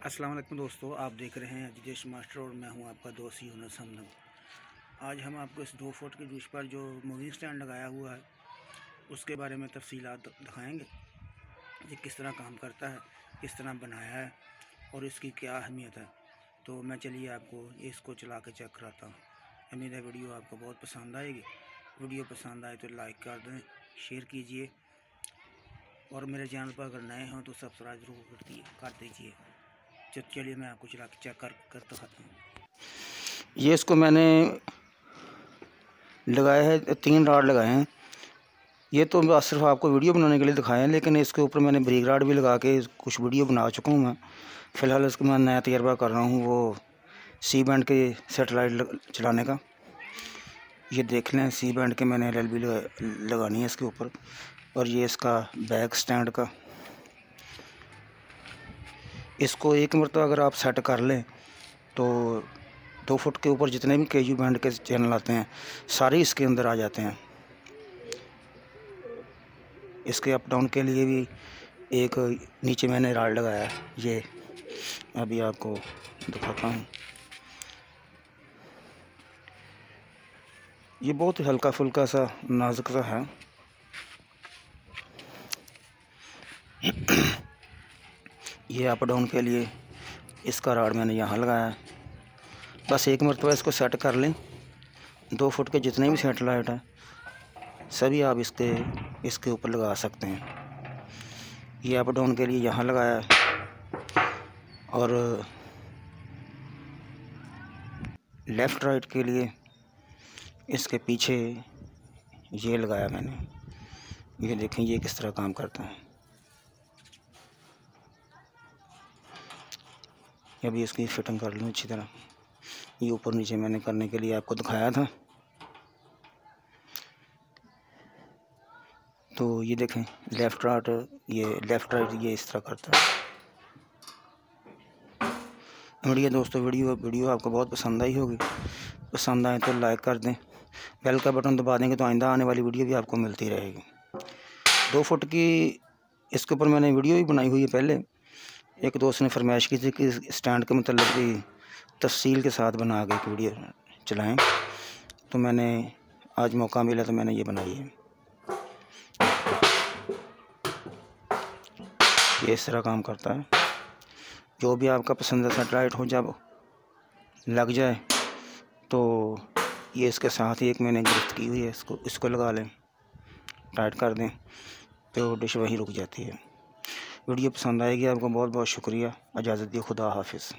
अस्सलाम वालेकुम दोस्तों, आप देख रहे हैं जिदेश मास्टर और मैं हूं आपका दोस्त यूनुस हमदम। आज हम आपको इस 2 फुट की डिश पर जो मूविंग स्टैंड लगाया हुआ है उसके बारे में तफसीलात दिखाएंगे। ये किस तरह काम करता है, किस तरह बनाया है और इसकी क्या अहमियत है। तो मैं चलिए आपको इसको चला के चेक कराता हूँ। उम्मीद है वीडियो आपको बहुत पसंद आएगी। वीडियो पसंद आए तो लाइक कर दें, शेयर कीजिए और मेरे चैनल पर अगर नए हों तो सब्सक्राइब ज़रूर कर दीजिए। चलिए मैं आपको चला के चेक कर दिखाता हूँ। ये इसको मैंने लगाया है, 3 राड लगाए हैं। ये तो बस सिर्फ आपको वीडियो बनाने के लिए दिखाए हैं, लेकिन इसके ऊपर मैंने ब्रिक राड भी लगा के कुछ वीडियो बना चुका हूँ मैं। फ़िलहाल इसका मैं नया तजर्बा कर रहा हूँ वो सी बैंड के सेटेलाइट चलाने का। ये देख लें, सी बैंड के मैंने LLB लगानी है इसके ऊपर। और ये इसका बैक स्टैंड का, इसको एक मरतबा अगर आप सेट कर लें तो 2 फुट के ऊपर जितने भी KU बैंड के चैनल आते हैं सारे इसके अंदर आ जाते हैं। इसके अप डाउन के लिए भी एक नीचे मैंने राड लगाया है, ये अभी आपको दिखाता हूँ। ये बहुत हल्का फुल्का सा नाजुक सा है। ये अप डाउन के लिए इसका राड मैंने यहाँ लगाया है। बस एक मरतबा इसको सेट कर लें। 2 फुट के जितने भी सेटेलाइट हैं सभी आप इसके ऊपर लगा सकते हैं। ये अप डाउन के लिए यहाँ लगाया है और लेफ़्ट राइट के लिए इसके पीछे ये लगाया मैंने। ये देखें ये किस तरह काम करता है। अभी इसकी फिटिंग कर लूँ अच्छी तरह। ये ऊपर नीचे मैंने करने के लिए आपको दिखाया था। तो ये देखें लेफ़्ट राइट ये इस तरह करता है। बढ़िया दोस्तों, वीडियो आपको बहुत पसंद आई होगी। पसंद आए तो लाइक कर दें, बेल का बटन दबा देंगे तो आइंदा आने वाली वीडियो भी आपको मिलती रहेगी। 2 फुट की इसके ऊपर मैंने वीडियो भी बनाई हुई है पहले। एक दोस्त ने फरमाइश की थी कि स्टैंड के मतलब की तफसील के साथ बना के एक वीडियो चलाएँ, तो मैंने आज मौका मिला तो मैंने ये बनाई है। ये इस तरह काम करता है। जो भी आपका पसंदीदा सेटेलाइट हो जब लग जाए तो ये इसके साथ ही एक मैंने गिरफ्त की हुई है, इसको लगा लें, टाइट कर दें तो डिश वहीं रुक जाती है। वीडियो पसंद आएगी आपको। बहुत बहुत शुक्रिया। इजाज़त दिए, खुदा हाफिज़।